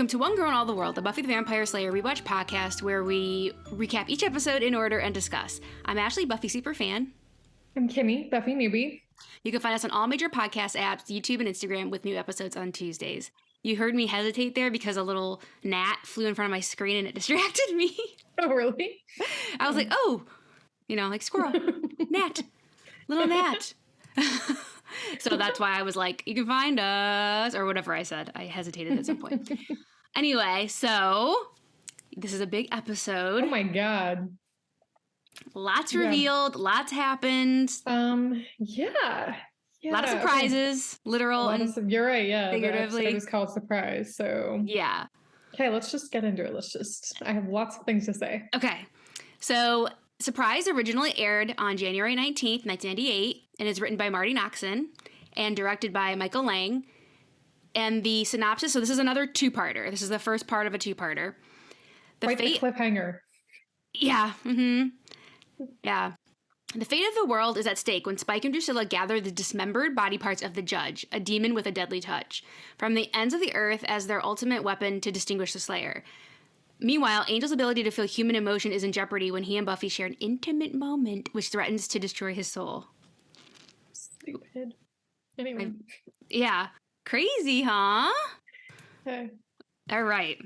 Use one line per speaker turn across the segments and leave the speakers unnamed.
Welcome to One Girl in All the World, the Buffy the Vampire Slayer rewatch podcast where we recap each episode in order and discuss. I'm Ashley, Buffy superfan.
I'm Kimmy, Buffy newbie.
You can find us on all major podcast apps, YouTube and Instagram with new episodes on Tuesdays. You heard me hesitate there because a little gnat flew in front of my screen and it distracted me.
Oh, really?
I was like, oh, like squirrel, gnat, little gnat. So that's why I was like, you can find us, or whatever I said. I hesitated at some point. Anyway, so this is a big episode.
Oh my God.
Lots revealed, lots happened.
Yeah.
A lot of surprises, literal and
you're right, yeah.
figuratively.
The episode is called Surprise, so.
Yeah.
Okay, let's just get into it. I have lots of things to say.
Okay. So, Surprise originally aired on January 19th, 1998, and is written by Marty Noxon and directed by Michael Lang. And the synopsis, so this is another two-parter. This is the first part of a two-parter.
The cliffhanger.
Yeah. Yeah. The fate of the world is at stake when Spike and Drusilla gather the dismembered body parts of the Judge, a demon with a deadly touch, from the ends of the earth as their ultimate weapon to distinguish the Slayer. Meanwhile, Angel's ability to feel human emotion is in jeopardy when he and Buffy share an intimate moment which threatens to destroy his soul.
Stupid. Anyway.
Yeah. Crazy, huh?
Okay.
All right.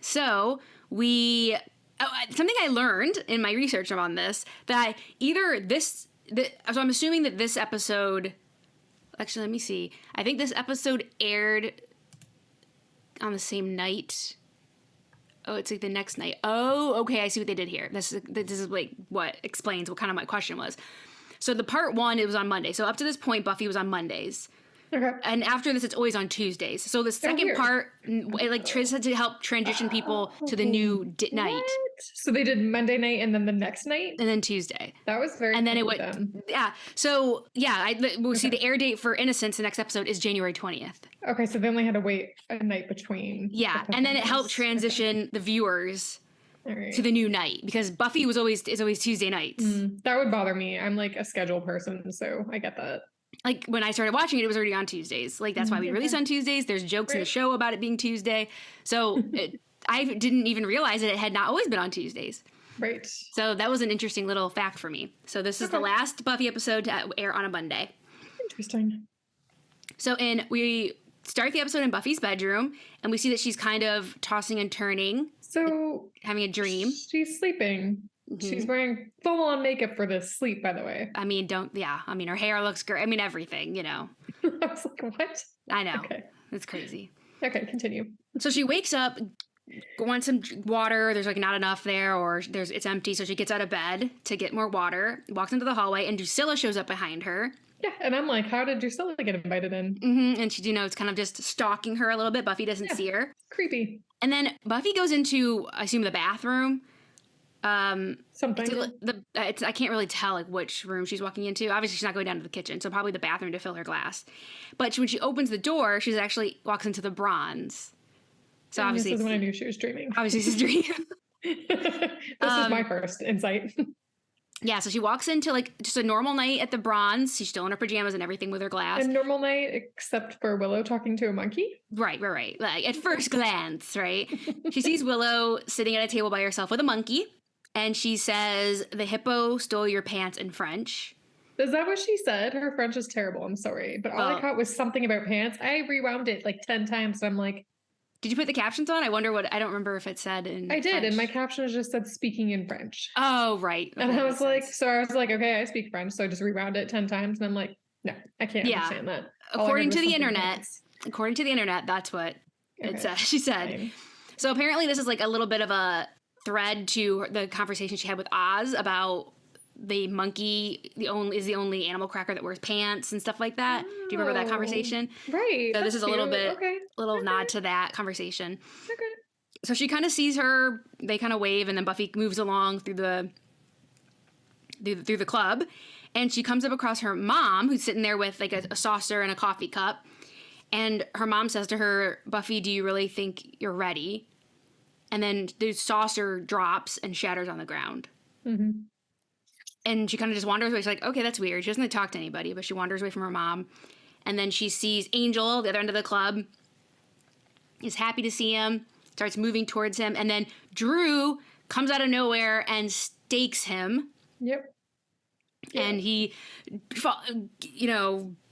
So, something I learned in my research on this, that so I'm assuming that this episode, actually, let me see. I think this episode aired on the same night. Oh, it's like the next night. Oh, okay, I see what they did here. This is like what explains what kind of my question was. So the part one, it was on Monday. So up to this point, Buffy was on Mondays. Okay. And after this, it's always on Tuesdays. So the second part, it tries to help transition people to the new night.
So they did Monday night and then the next night?
And then Tuesday.
That was very
And then it went, yeah. So, yeah, we'll see the air date for Innocence, the next episode, is January 20th.
Okay, so they only had to wait a night between.
Yeah, and then it helped transition the viewers to the new night, because Buffy is always Tuesday nights.
That would bother me. I'm like a schedule person, so I get that.
Like, when I started watching it, it was already on Tuesdays. Like, that's why we release on Tuesdays. There's jokes in the show about it being Tuesday. So, I didn't even realize that it had not always been on Tuesdays.
Right.
So, that was an interesting little fact for me. So, this is the last Buffy episode to air on a Monday.
Interesting.
So, we start the episode in Buffy's bedroom, and we see that she's kind of tossing and turning.
So,
having a dream.
She's sleeping. Mm-hmm. She's wearing full-on makeup for this sleep, by the way.
I mean, her hair looks great. I mean, everything,
I was like, what?
I know.
Okay.
It's crazy.
Okay, continue.
So she wakes up, wants some water. There's not enough there, or it's empty. So she gets out of bed to get more water, walks into the hallway, and Drusilla shows up behind her.
Yeah, and I'm like, how did Drusilla get invited in?
Mm-hmm. And she, it's kind of just stalking her a little bit. Buffy doesn't see her.
Creepy.
And then Buffy goes into, I assume, the bathroom.
Something.
I can't really tell which room she's walking into. Obviously, she's not going down to the kitchen, so probably the bathroom to fill her glass. But when she opens the door, she's actually walks into the bronze. So obviously,
this is when I knew she was dreaming.
Obviously, she's dreaming.
This is my first insight.
Yeah, so she walks into just a normal night at the bronze. She's still in her pajamas and everything with her glass.
A normal night, except for Willow talking to a monkey?
Right. At first glance, right? She sees Willow sitting at a table by herself with a monkey. And she says, "The hippo stole your pants" in French.
Is that what she said? Her French is terrible. I'm sorry. But all I caught was something about pants. I rewound it 10 times. And I'm like...
Did you put the captions on? I wonder what... I don't remember if it said in
I did.
French.
And my caption just said speaking in French.
Oh, right.
Okay, and I was like... So I was like, okay, I speak French. So I just rewound it 10 times. And I'm like, no, I can't understand that.
According to the internet, that's what it said. She said. Fine. So apparently this is a little bit of a thread to the conversation she had with Oz about the monkey is the only animal cracker that wears pants and stuff like that. Do you remember that conversation?
Right.
So this is a little bit, nod to that conversation. Okay. So she kind of sees her, they kind of wave, and then Buffy moves along through the club, and she comes up across her mom, who's sitting there with a saucer and a coffee cup, and her mom says to her, "Buffy, do you really think you're ready?" And then the saucer drops and shatters on the ground. Mm-hmm. And she kind of just wanders away. She's like, okay, that's weird. She doesn't talk to anybody, but she wanders away from her mom. And then she sees Angel, the other end of the club. is happy to see him, starts moving towards him, and then Drew comes out of nowhere and stakes him.
Yep.
And he,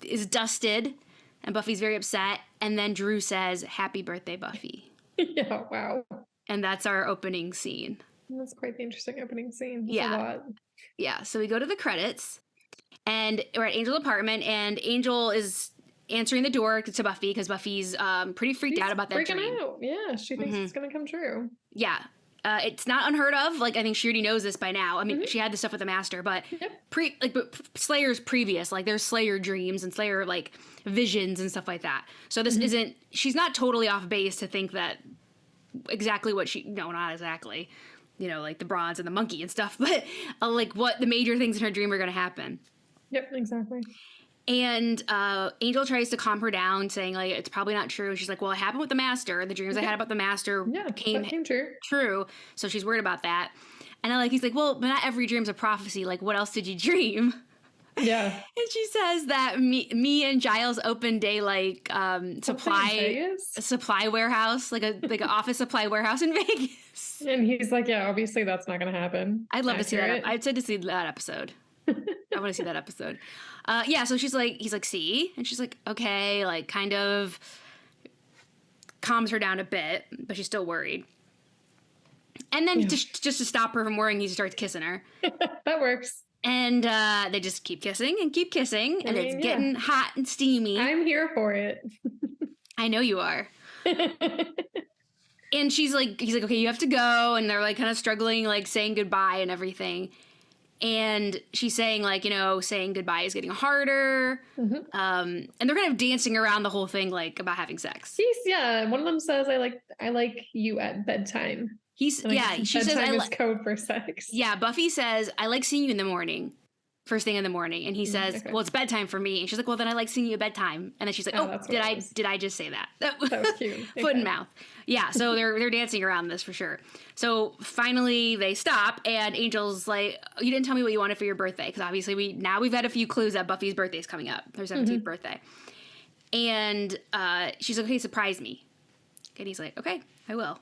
is dusted, and Buffy's very upset. And then Drew says, "Happy birthday, Buffy."
Yeah, wow.
And that's our opening scene.
That's quite the interesting opening scene. That's
Yeah.
a lot.
Yeah, so we go to the credits, and we're at Angel's apartment, and Angel is answering the door to Buffy because Buffy's pretty freaked out about that
freaking
dream.
Out. Yeah, she thinks it's going to come true.
Yeah. It's not unheard of. Like, I think she already knows this by now. I mean, she had this stuff with the Master, but but Slayer's previous. Like, there's Slayer dreams and Slayer, like, visions and stuff like that. So this isn't... She's not totally off base to think that exactly what she... No, not exactly. Like the bronze and the monkey and stuff, but, like, what the major things in her dream are going to happen.
Yep, exactly.
And Angel tries to calm her down, saying, like, it's probably not true. She's like, well, it happened with the Master. The dreams I had about the Master came true. So she's worried about that. And he's like, well, but not every dream's a prophecy. Like, what else did you dream?
Yeah.
And she says that me and Giles opened a, like, supply warehouse, like an office supply warehouse in Vegas.
And he's like, yeah, obviously that's not going to happen.
I'd love to see that. I'd said to see that episode. I want to see that episode. So he's like, see? And she's like, okay, like, kind of calms her down a bit, but she's still worried. And then just to stop her from worrying, he starts kissing her.
That works.
And they just keep kissing, and it's getting hot and steamy.
I'm here for it.
I know you are. And he's like, okay, you have to go. And they're, like, kind of struggling, like, saying goodbye and everything. And she's saying, like, saying goodbye is getting harder. And they're kind of dancing around the whole thing, like, about having sex.
One of them says, I like you at bedtime. She says, is code for sex.
Yeah, Buffy says, I like seeing you in the morning. First thing in the morning. And he says, well, it's bedtime for me. And she's like, well, then I like seeing you at bedtime. And then she's like, did I just say that? That was cute. Foot and mouth. Yeah, so they're dancing around this for sure. So finally they stop, and Angel's like, you didn't tell me what you wanted for your birthday. Because obviously we've had a few clues that Buffy's birthday is coming up. Her 17th birthday. And she's like, okay, surprise me. And he's like, okay, I will.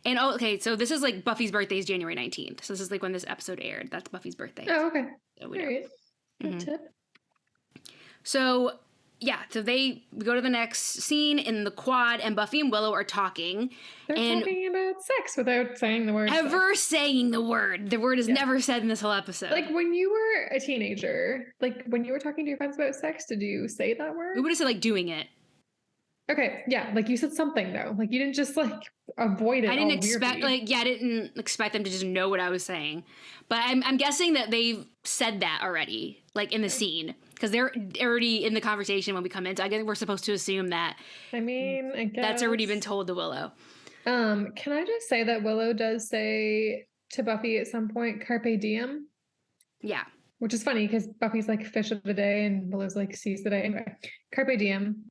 And so this is like Buffy's birthday is January 19th. So this is like when this episode aired. That's Buffy's birthday.
Oh, okay.
So
we know. Good tip.
So we go to the next scene in the quad, and Buffy and Willow are talking.
They're talking about sex without saying the word.
Saying the word. The word is never said in this whole episode.
Like, when you were a teenager, like, when you were talking to your friends about sex, did you say that word?
We would have said, like, doing it.
Okay, yeah, like, you said something, though. Like, you didn't just, like, avoid it.
I didn't expect, I didn't expect them to just know what I was saying. But I'm guessing that they've said that already, like, in the scene. Because they're already in the conversation when we come in. So I guess we're supposed to assume that.
I mean, I guess.
That's already been told to Willow.
Can I just say that Willow does say to Buffy at some point, carpe diem?
Yeah.
Which is funny, because Buffy's like fish of the day, and Willow's like seize the day. Anyway, carpe diem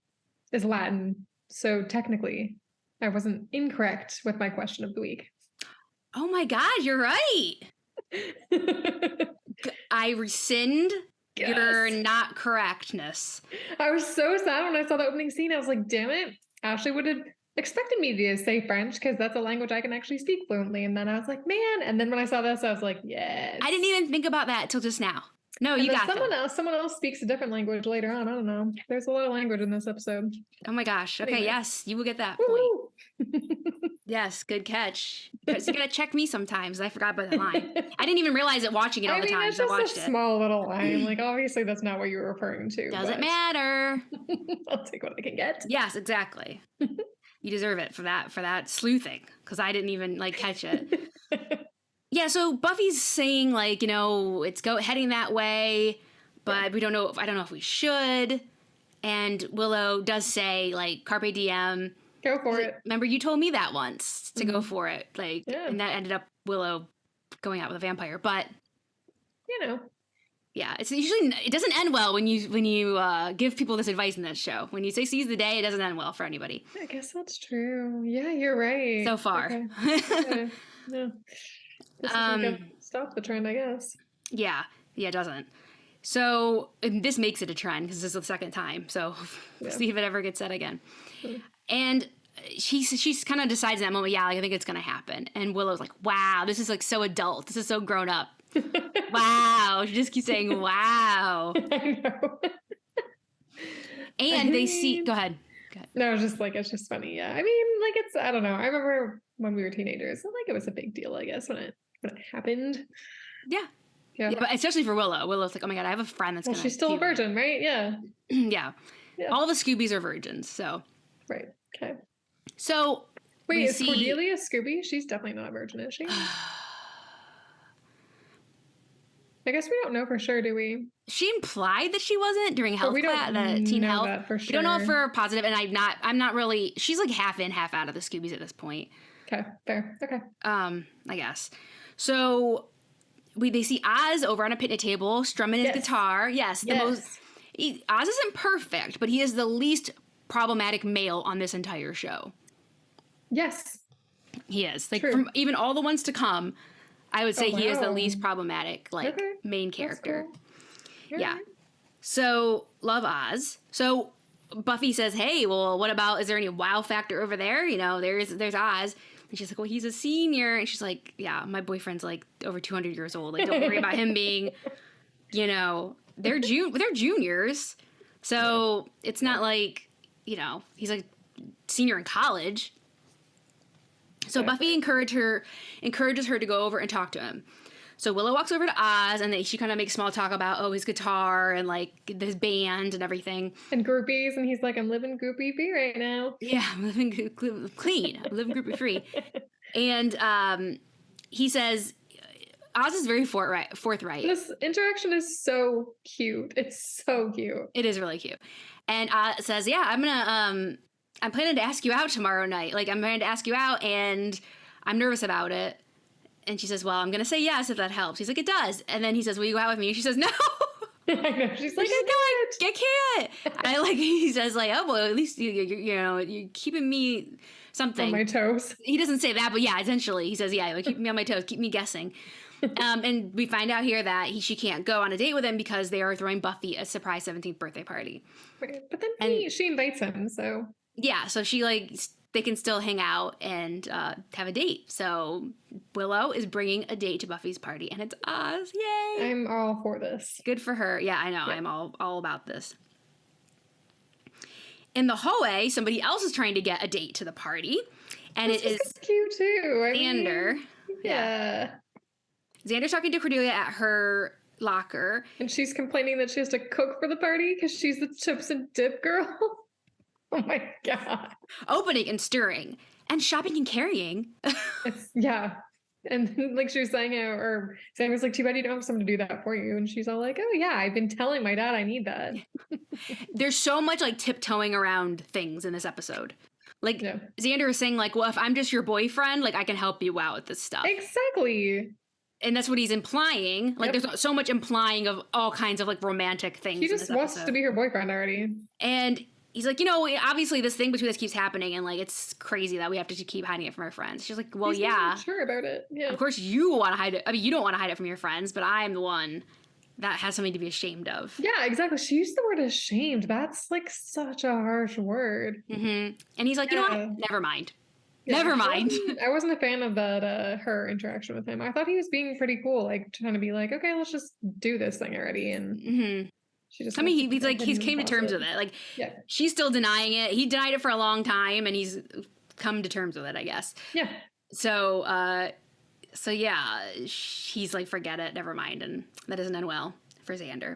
is Latin. So technically, I wasn't incorrect with my question of the week.
Oh my God, you're right. I rescind your not correctness.
I was so sad when I saw the opening scene. I was like, damn it. Ashley would have expected me to say French, because that's a language I can actually speak fluently. And then I was like, man. And then when I saw this, I was like, yes.
I didn't even think about that till just now. No, you got
someone else speaks a different language later on. I don't know. There's a lot of language in this episode.
Oh my gosh. Okay,
anyway.
Yes, you will get that point. Yes, good catch. Because you gotta check me sometimes. I forgot about that line. I didn't even realize it watching it all the time.
It's just a small little line. Like, obviously that's not what you were referring to.
Doesn't matter.
I'll take what I can get.
Yes, exactly. You deserve it for that sleuthing, because I didn't even like catch it. Yeah, so Buffy's saying, like, it's heading that way, but we don't know. I don't know if we should. And Willow does say, like, carpe diem.
Go for it.
Remember, you told me that once to go for it, like, and that ended up Willow going out with a vampire. But yeah, it's usually it doesn't end well when you give people this advice in this show. When you say seize the day, it doesn't end well for anybody.
I guess that's true. Yeah, you're right.
So far.
Okay. Yeah. Stop the trend, I guess.
Yeah, it doesn't. So this makes it a trend because this is the second time. So we'll see if it ever gets said again. And she's kind of decides in that moment, yeah, like, I think it's gonna happen. And Willow's like, wow, this is like so adult. This is so grown up. Wow. She just keeps saying, wow.
I know.
And they see, go ahead.
No, it's just funny. Yeah. I mean, like, I don't know. I remember when we were teenagers, like, it was a big deal, I guess, when it happened.
Yeah.
Yeah.
But especially for Willow. Willow's like, oh my God, I have a friend that's gonna.
She's still a virgin, right? Yeah.
Yeah. All the Scoobies are virgins, so.
Right. Okay.
So.
Wait, is Cordelia Scooby? She's definitely not a virgin, is she? I guess we don't know for sure, do we?
She implied that she wasn't during health class, the teen health.
That for sure.
We don't know if we're positive, and I'm not really. She's like half in, half out of the Scoobies at this point.
Okay, fair. Okay.
I guess. So they see Oz over on a picnic table strumming his guitar. Yes, Oz isn't perfect, but he is the least problematic male on this entire show.
Yes,
he is. Like, from even all the ones to come, I would say he is the least problematic, main character. Cool. Yeah. So, love Oz. So, Buffy says, hey, well, what about, is there any wow factor over there? You know, there's Oz. And she's like, well, he's a senior. And she's like, yeah, my boyfriend's like over 200 years old. Like, don't worry about him being, you know, they're juniors. So, it's not like, you know, he's like senior in college. So Buffy encourages her to go over and talk to him. So Willow walks over to Oz, and she kind of makes small talk about, his guitar and, like, his band and everything.
And groupies, and he's like, I'm living groupie free right now.
Yeah, I'm living clean. I'm living groupie free. And he says, Oz is very forthright.
This interaction is so cute. It's so cute.
It is really cute. And Oz says, yeah, I'm planning to ask you out tomorrow night. Like, I'm planning to ask you out, and I'm nervous about it. And she says, well, I'm going to say yes if that helps. He's like, it does. And then he says, will you go out with me? And she says, no.
I know. She's like, I
can't. He says, like, oh, well, at least, you're keeping me something.
On my toes.
He doesn't say that, but yeah, essentially. He says, yeah, like, keep me on my toes. Keep me guessing. And we find out here that she can't go on a date with him because they are throwing Buffy a surprise 17th birthday party.
Right. But then she invites him, so. Yeah,
so she, like, they can still hang out and have a date. So Willow is bringing a date to Buffy's party, and it's Oz. Yay!
I'm all for this.
Good for her. Yeah, I know. Yeah. I'm all about this. In the hallway, somebody else is trying to get a date to the party, and it is
cute too.
Xander.
Yeah.
Xander's talking to Cordelia at her locker,
and she's complaining that she has to cook for the party because she's the chips and dip girl. Oh my God.
Opening and stirring and shopping and carrying.
Yeah. And like she was saying, or Sam was like, too bad you don't have someone to do that for you. And she's all like, oh yeah, I've been telling my dad I need that.
There's so much like tiptoeing around things in this episode. Like Xander is saying like, well, if I'm just your boyfriend, like I can help you out with this stuff.
Exactly.
And that's what he's implying. Like there's so much implying of all kinds of like romantic things.
He just wants to be her boyfriend already.
And he's like, obviously this thing between us keeps happening, and like it's crazy that we have to keep hiding it from our friends. She's like, well, yeah,
sure about it. Yeah,
of course you want to hide it. I mean, you don't want to hide it from your friends, but I'm the one that has something to be ashamed of.
Yeah, exactly. She used the word ashamed. That's like such a harsh word.
Mm-hmm. And he's like, you know what? Never mind. Yeah, never mind.
I wasn't a fan of that. Her interaction with him. I thought he was being pretty cool, like trying to be like, okay, let's just do this thing already, and.
Mm-hmm. He's came to terms with it. Like, she's still denying it. He denied it for a long time, and he's come to terms with it, I guess.
Yeah.
So yeah, he's like, forget it, never mind, and that doesn't end well for Xander.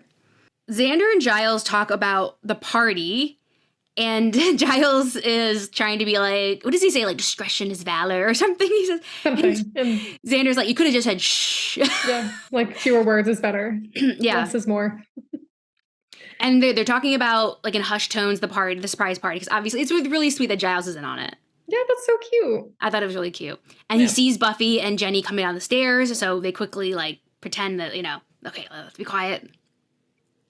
Xander and Giles talk about the party, and Giles is trying to be like, what does he say? Like, discretion is valor or something. He says something. And Xander's like, you could have just said shh.
Yeah, like fewer words is better.
Yeah,
less is more.
And they're talking about, like, in hushed tones, the surprise party. Because obviously, it's really sweet that Giles isn't on it.
Yeah, that's so cute.
I thought it was really cute. And he sees Buffy and Jenny coming down the stairs. So they quickly, like, pretend that, okay, let's be quiet.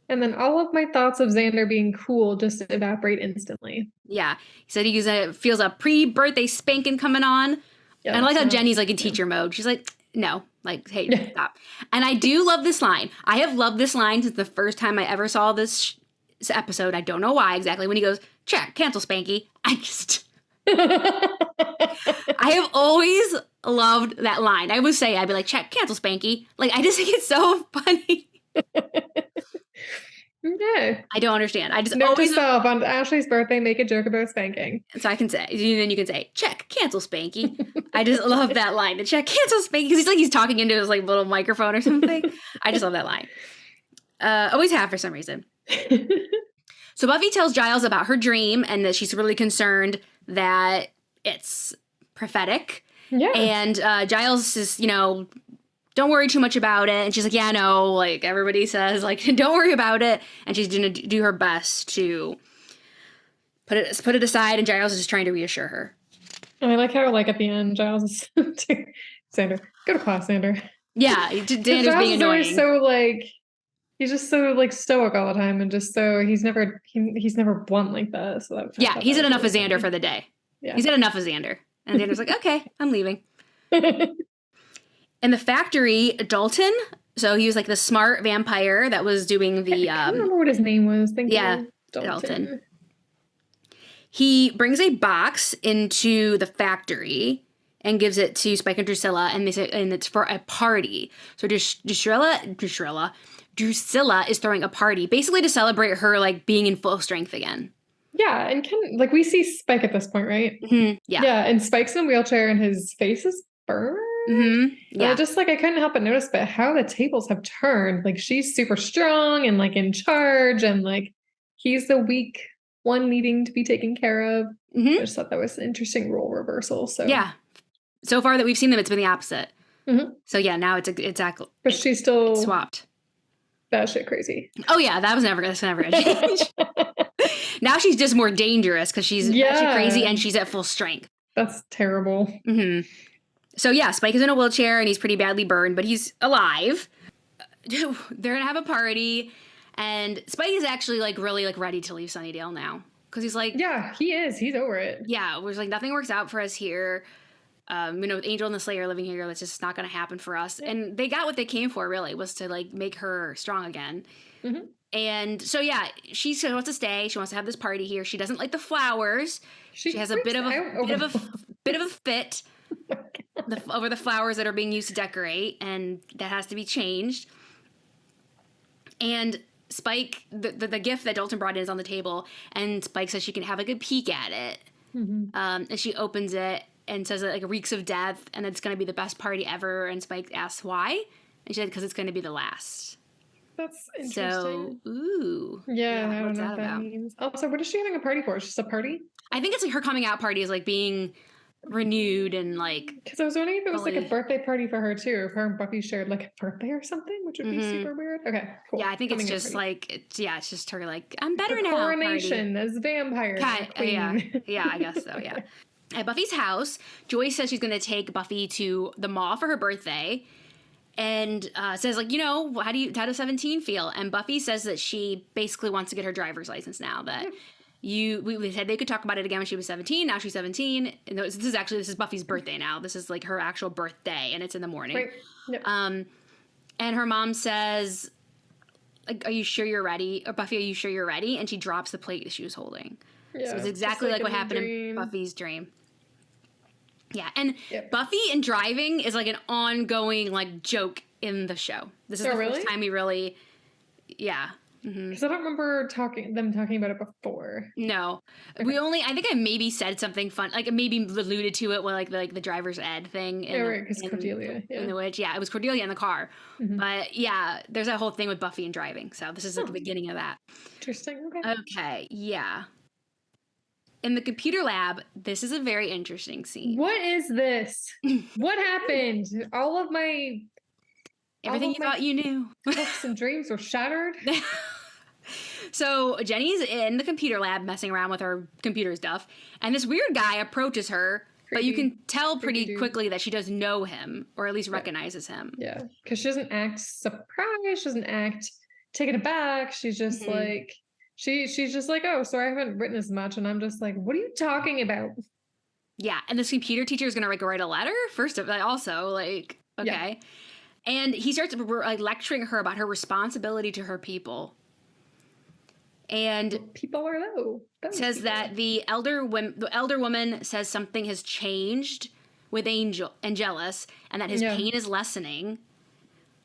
And then all of my thoughts of Xander being cool just evaporate instantly.
Yeah. He said he feels a pre-birthday spanking coming on. Yeah, and I like how Jenny's, like, in teacher mode. She's like, no. Like, hey, stop. And I do love this line. I have loved this line since the first time I ever saw this episode. I don't know why exactly. When he goes, check, cancel Spanky. I have always loved that line. I would say, I'd be like, check, cancel Spanky. Like, I just think it's so funny.
Okay.
I don't understand. I just
Note
always...
to self, on Ashley's birthday, make a joke about spanking.
So I can say, then you can say, check, cancel Spanky. I just love that line. To check, cancel Spanky. Because he's talking into his like little microphone or something. I just love that line. Always have for some reason. So Buffy tells Giles about her dream and that she's really concerned that it's prophetic.
Yeah.
And Giles is, don't worry too much about it. And she's like, yeah, no, like everybody says, like, don't worry about it. And she's going to do her best to put it aside. And Giles is just trying to reassure her.
And I like how, like, at the end, Giles is Xander, go to class, Xander.
Yeah, Xander's being annoying.
So, like, he's just so, like, stoic all the time, and just so he's never blunt like that. So that,
he's had enough of Xander for the day. Yeah. He's had enough of Xander. And Xander's like, okay, I'm leaving. In the factory, Dalton, so he was like the smart vampire that was doing the...
I don't remember what his name was. Thank you.
Dalton. He brings a box into the factory and gives it to Spike and Drusilla, and they say, and it's for a party. So Drusilla is throwing a party, basically to celebrate her like being in full strength again.
Yeah, and like we see Spike at this point, right?
Mm-hmm. Yeah.
Yeah, and Spike's in a wheelchair and his face is burned.
Mm-hmm. Yeah.
And I couldn't help but notice, but how the tables have turned. Like she's super strong and like in charge, and like he's the weak one needing to be taken care of. Mm-hmm. I just thought that was an interesting role reversal. So
yeah, so far that we've seen them, it's been the opposite.
Mm-hmm.
So yeah, now it's exactly.
But she's still
swapped.
That shit crazy.
Oh yeah, that's never gonna change. Now she's just more dangerous because she's actually crazy and she's at full strength.
That's terrible.
Mm-hmm. So yeah, Spike is in a wheelchair and he's pretty badly burned, but he's alive. They're gonna have a party, and Spike is actually like really like ready to leave Sunnydale now because he's like,
yeah, he is. He's over it.
Yeah, we're like nothing works out for us here. With Angel and the Slayer living here, that's just not gonna happen for us. Yeah. And they got what they came for, really, was to like make her strong again. Mm-hmm. And so yeah, she wants to stay. She wants to have this party here. She doesn't like the flowers. She has a bit of a fit over the flowers that are being used to decorate, and that has to be changed. And Spike, the gift that Dalton brought in is on the table, and Spike says she can have a good peek at it. Mm-hmm. And she opens it and says it like reeks of death, and it's going to be the best party ever. And Spike asks why, and she said because it's going to be the last.
That's interesting.
So, ooh.
Yeah, I don't know what that means. Also, what is she having a party for? It's just a party?
I think it's like her coming out party is like being renewed and like...
Because I was wondering if it was like a birthday party for her too, or if her and Buffy shared like a birthday or something, which would be super weird. Okay, cool.
Yeah, I think it's just like, it's just her like, I'm better
her
now
coronation
party.
As vampire queen.
Yeah, I guess so, yeah. At Buffy's house, Joyce says she's going to take Buffy to the mall for her birthday. And says, like, how does 17 feel? And Buffy says that she basically wants to get her driver's license now. That we said they could talk about it again when she was 17. Now she's 17. And this is Buffy's birthday now. This is like her actual birthday, and it's in the morning. Right. Yep. And her mom says, like, are you sure you're ready? Or Buffy, are you sure you're ready? And she drops the plate that she was holding. Yeah, so it's exactly like what happened in Buffy's dream. Yeah, and Buffy and driving is like an ongoing like joke in the show. This is the first time we really, Because
I don't remember them talking about it before.
No, okay. I think I maybe said something fun, like maybe alluded to it when like the driver's ed thing.
Because Cordelia.
In the witch, it was Cordelia in the car. Mm-hmm. But yeah, there's that whole thing with Buffy and driving. So this is at the beginning of that.
Interesting.
Okay. Yeah. In the computer lab, this is a very interesting scene.
What is this? What happened? All of my...
Everything you thought you knew.
Hopes and dreams were shattered.
So Jenny's in the computer lab messing around with her computer stuff, and this weird guy approaches her, but you can tell pretty quickly that she does know him, or at least recognizes him.
Yeah, because she doesn't act surprised. She doesn't act taken aback. She's just like... She's just like, oh, so I haven't written as much, and I'm just like, what are you talking about?
Yeah, and this computer teacher is gonna like write a letter first of also like okay, and he starts like lecturing her about her responsibility to her people, And
people are low.
Says people. That the elder woman says something has changed with Angelus, and that his pain is lessening.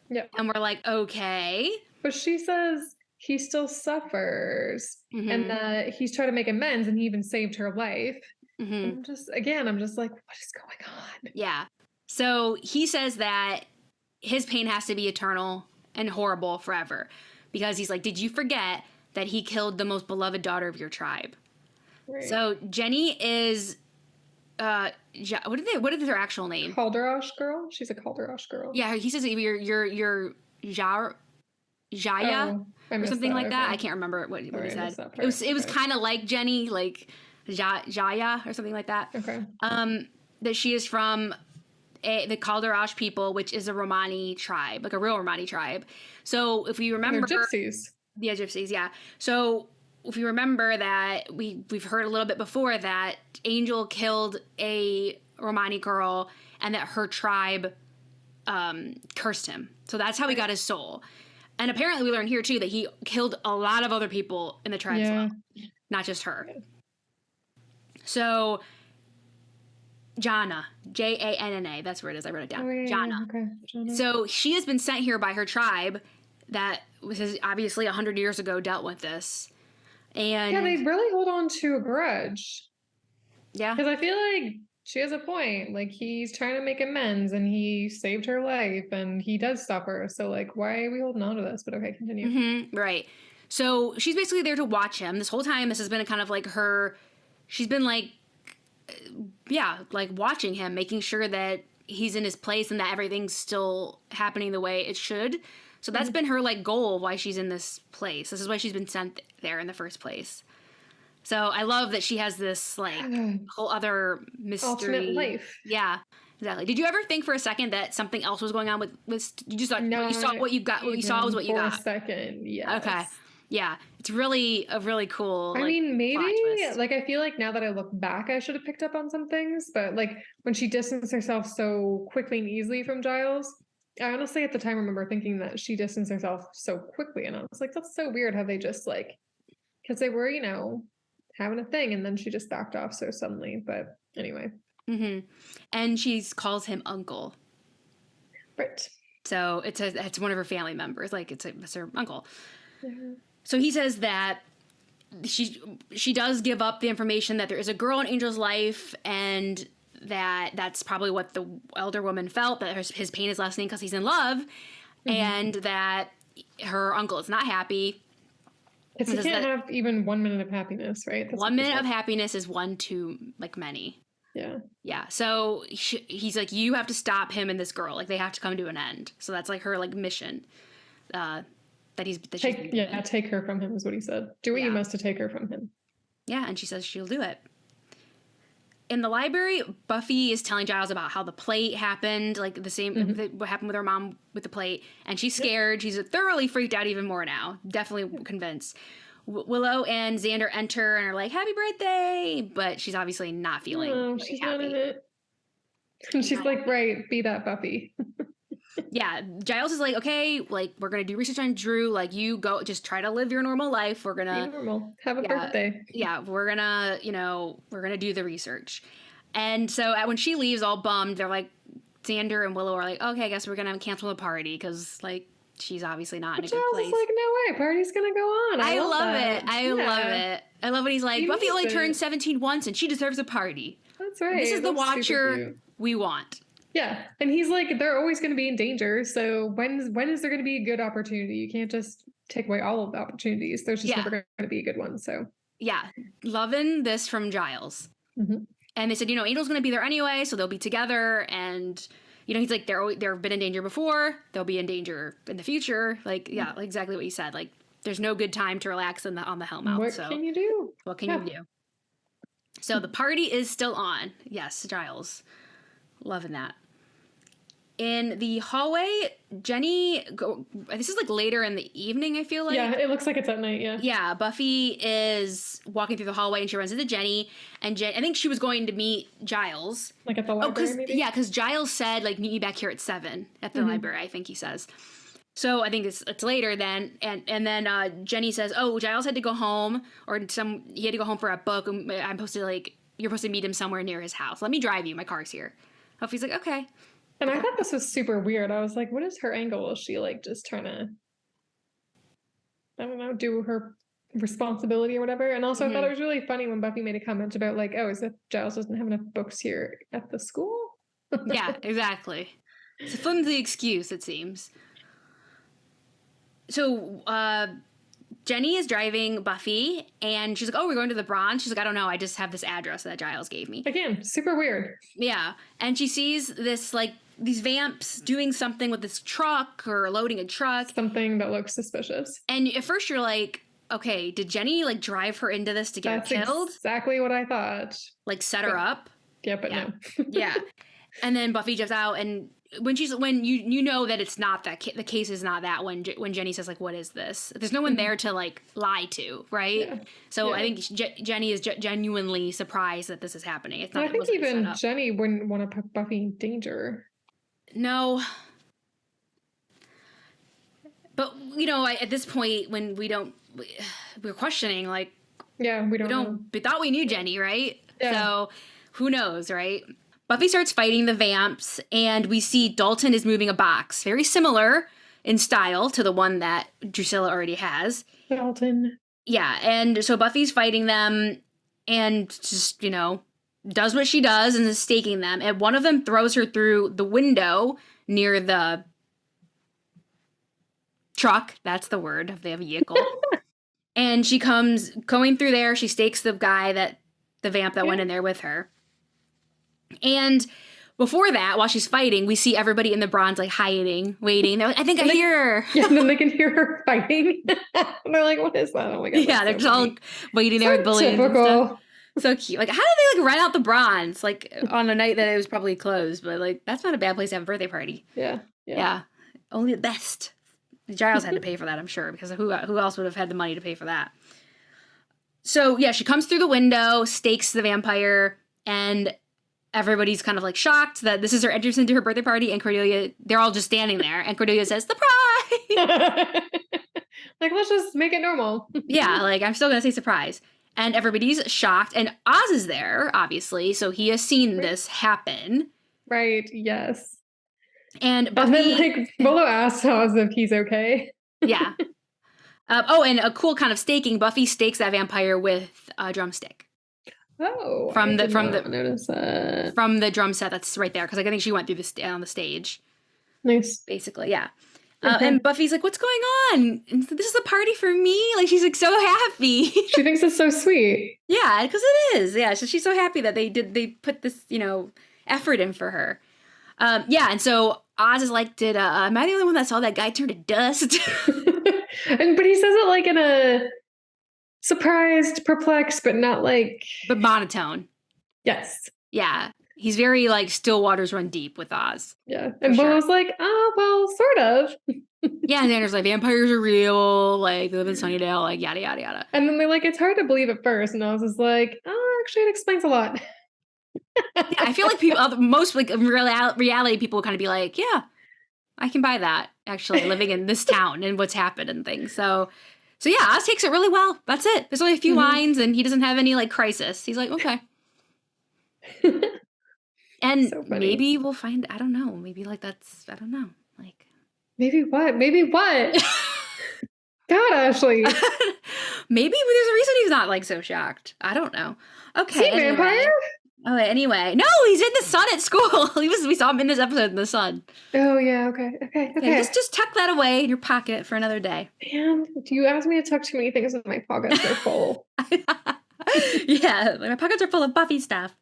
Yeah.
And we're like, okay.
But she says he still suffers, and that he's trying to make amends, and he even saved her life. And I'm just like, what is going on?
Yeah. So he says that his pain has to be eternal and horrible forever, because he's like, did you forget that he killed the most beloved daughter of your tribe? Right. So Jenny is, what is her actual name?
Calderosh girl. She's a Calderosh girl.
Yeah, he says you're Jaya or something like that. I can't remember what he said. It was kind of like Jenny, like Jaya or something like that.
Okay.
That she is from the Calderosh people, which is a Romani tribe, like a real Romani tribe. So if you remember,
they're gypsies.
Yeah, gypsies. Yeah. So if you remember that we've heard a little bit before that Angel killed a Romani girl, and that her tribe cursed him. So that's how he got his soul. And apparently we learned here too that he killed a lot of other people in the tribe as well, not just her. So Jana, Janna, that's where it is. I wrote it down. Jana.
Okay. Jana.
So she has been sent here by her tribe that was obviously 100 years ago dealt with this. And
yeah, they really hold on to a grudge.
Yeah.
Because I feel like she has a point. Like, he's trying to make amends, and he saved her life, and he does stop her. So, like, why are we holding on to this? But okay, continue.
Right. So she's basically there to watch him. This whole time, this has been kind of like her, she's been like, like watching him, making sure that he's in his place and that everything's still happening the way it should. So that's been her like goal, why she's in this place. This is why she's been sent there in the first place. So I love that she has this like whole other mystery.
Alternate life.
Yeah, exactly. Did you ever think for a second that something else was going on with you just thought what you saw, what you got, what you saw was what you got?
For a second, yes.
Okay. Yeah, it's really a really cool.
I mean, maybe like I feel like now that I look back, I should have picked up on some things. But like when she distanced herself so quickly and easily from Giles, I honestly at the time remember thinking that she distanced herself so quickly, and I was like, that's so weird how they just like, because they were, you know, having a thing, and then she just backed off so suddenly. But anyway.
And she calls him uncle.
Right.
So it's one of her family members, like it's her uncle. So he says that she does give up the information that there is a girl in Angel's life, and that's probably what the elder woman felt, that his pain is lessening because he's in love, and that her uncle is not happy.
Because he can't have even 1 minute of happiness, right? That's
1 minute of happiness is one too like many.
Yeah.
Yeah. So he's like, you have to stop him and this girl. Like they have to come to an end. So that's like her like mission.
Take her from him is what he said. Do what you must to take her from him.
Yeah, and she says she'll do it. In the library, Buffy is telling Giles about how the plate happened, like the same what happened with her mom with the plate, and she's scared. She's thoroughly freaked out even more now. Definitely convinced. Willow and Xander enter and are like, "Happy birthday!" But she's obviously not feeling
she's
happy.
Not in it. And she's like, "Right, be that Buffy."
Yeah, Giles is like, okay, like we're gonna do research on Drew. Like you go, just try to live your normal life. We're gonna
be normal. Have a birthday.
Yeah, we're gonna do the research. And so when she leaves, all bummed, they're like, Xander and Willow are like, okay, I guess we're gonna cancel the party because like she's obviously not in a good place.
Giles is like, no way, party's gonna go on. I love
it. I love it. I love when he's like, Buffy only turned 17 once and she deserves a party.
That's right.
This is the Watcher we want.
Yeah, and he's like, they're always going to be in danger. So when is there going to be a good opportunity? You can't just take away all of the opportunities. There's just never going to be a good one. So
yeah, loving this from Giles. And they said, Angel's going to be there anyway, so they'll be together. And he's like, they've been in danger before. They'll be in danger in the future. Like, yeah, like exactly what you said. Like, there's no good time to relax on the Hellmouth.
What can you do?
What can you do? So the party is still on. Yes, Giles, loving that. In the hallway, Jenny, this is like later in the evening, I feel like.
Yeah, it looks like it's at night, yeah.
Yeah, Buffy is walking through the hallway and she runs into Jenny. And I think she was going to meet Giles.
Like at the library, maybe?
Yeah, because Giles said, like, meet me back here at 7 at the library, I think he says. So I think it's later then, and then Jenny says, "Oh, Giles had to go home, or he had to go home for a book. And I'm supposed to you're supposed to meet him somewhere near his house. Let me drive you. My car's here." Buffy's like, "Okay."
And I thought this was super weird. I was like, what is her angle? Is she like just trying to, I don't know, do her responsibility or whatever? And also I thought it was really funny when Buffy made a comment about like, oh, is it Giles doesn't have enough books here at the school?
Yeah, exactly. It's a flimsy excuse, it seems. So Jenny is driving Buffy, and she's like, "Oh, we're going to the Bronze." She's like, "I don't know. I just have this address that Giles gave me."
Again, super weird.
Yeah, and she sees this these vamps doing something with this truck or loading a truck.
Something that looks suspicious.
And at first you're like, okay, did Jenny drive her into this to get her killed?
Exactly what I thought.
Set her up?
Yeah, but no.
Yeah. And then Buffy jumps out, and when you know that it's not that the case is not that when Jenny says what is this? There's no one there to lie to, right? Yeah. So I think Jenny is genuinely surprised that this is happening. It's not.
I think even Jenny wouldn't want to put Buffy in danger.
No. But at this point when we're questioning we thought we knew Jenny, right? Yeah. So who knows, right? Buffy starts fighting the vamps, and we see Dalton is moving a box, very similar in style to the one that Drusilla already has.
Dalton.
Yeah, and so Buffy's fighting them, and just does what she does and is staking them. And one of them throws her through the window near the truck. That's the word of the vehicle. And she comes going through there. She stakes the vamp that went in there with her. And before that, while she's fighting, we see everybody in the Bronze hiding, waiting. They're like, "I think I hear her."
Yeah, and then they can hear her fighting. And they're like, "What is that?" Oh my god!
Yeah, they're just all waiting there with balloons and stuff. So cute. How did they rent out the Bronze on a night that it was probably closed? But that's not a bad place to have a birthday party. Yeah. Only the best. Giles had to pay for that, I'm sure, because who else would have had the money to pay for that? So yeah, she comes through the window, stakes the vampire, and everybody's kind of shocked that this is her entrance into her birthday party, and Cordelia, they're all just standing there, and Cordelia says, "Surprise!"
Let's just make it normal.
Yeah, I'm still gonna say surprise. And everybody's shocked, and Oz is there, obviously, so he has seen this happen.
Right, yes.
And Buffy...
And then, Willow asks Oz if he's okay.
Yeah. And a cool kind of staking, Buffy stakes that vampire with a drumstick.
Oh,
from the drum set that's right there, because I think she went through on the stage.
Nice,
basically, yeah. And Buffy's like, "What's going on?" And this is a party for me. She's so happy.
She thinks it's so sweet.
Yeah, because it is. Yeah, so she's so happy that they put this effort in for her. Yeah, and so Oz is like, am I the only one that saw that guy turn to dust?
But he says it in a surprised, perplexed, but not
but monotone.
Yes.
Yeah. He's very still waters run deep with Oz.
Yeah. And Willow's like, "Oh, well, sort of."
Yeah, and Xander's like, "Vampires are real, they live in Sunnydale, yada, yada, yada."
And then they're like, "It's hard to believe at first." And Oz is like, "Oh, actually, it explains a lot."
Yeah, I feel like most reality people kind of be like, "Yeah, I can buy that, actually, living in this town and what's happened and things." So yeah, Oz takes it really well. That's it. There's only a few lines, and he doesn't have any crisis. He's like, "Okay." And so maybe we'll find, I don't know, maybe that's, I don't know,
maybe what? God, Ashley.
Maybe there's a reason he's not so shocked. I don't know. Okay.
Is he vampire?
Oh, anyway. No, he's in the sun at school. We saw him in this episode in the sun.
Oh, yeah. Okay.
Just tuck that away in your pocket for another day.
Man, do you ask me to tuck too many things in my pockets? They're full.
Yeah, my pockets are full of Buffy stuff.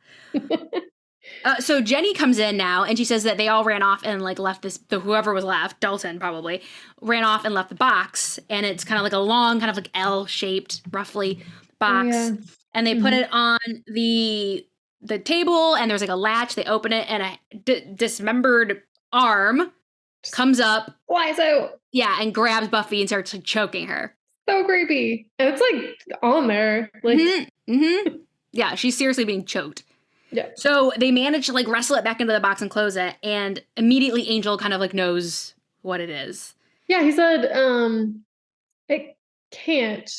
So Jenny comes in now, and she says that they all ran off and left whoever was left, Dalton probably, ran off and left the box, and it's kind of a long, kind of L-shaped, roughly, box, and they put it on the table, and there's a latch. They open it, and a dismembered arm comes up,
flies out,
and grabs Buffy and starts choking her.
So creepy, and it's on there,
Yeah, she's seriously being choked.
Yeah.
So they manage to wrestle it back into the box and close it, and immediately Angel kind of knows what it is.
Yeah, he said, it can't.